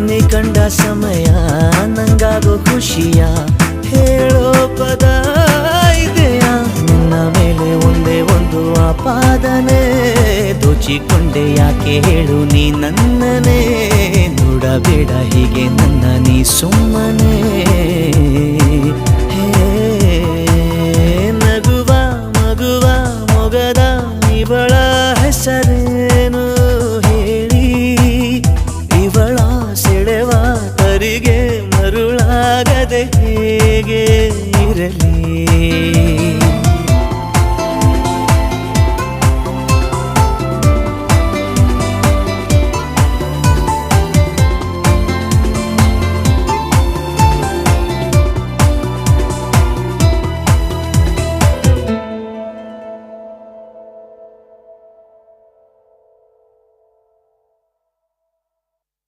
ನೀ ಕಂಡ ಸಮಯ ನಂಗಾಗೋ ಖುಷಿಯ ಹೇಳೋ ಪದ ಇದೆಯಾ ನಿನ್ನ ಮೇಲೆ ಒಂದೇ ಒಂದು ಆಪಾದನೆ ದೋಚಿಕೊಂಡೆ ಯಾಕೆ ಹೇಳು ನೀ ನನ್ನನೇ ನೋಡಬೇಡ ಹೀಗೆ ನನ್ನ ನೀ ಸುಮ್ಮನೆ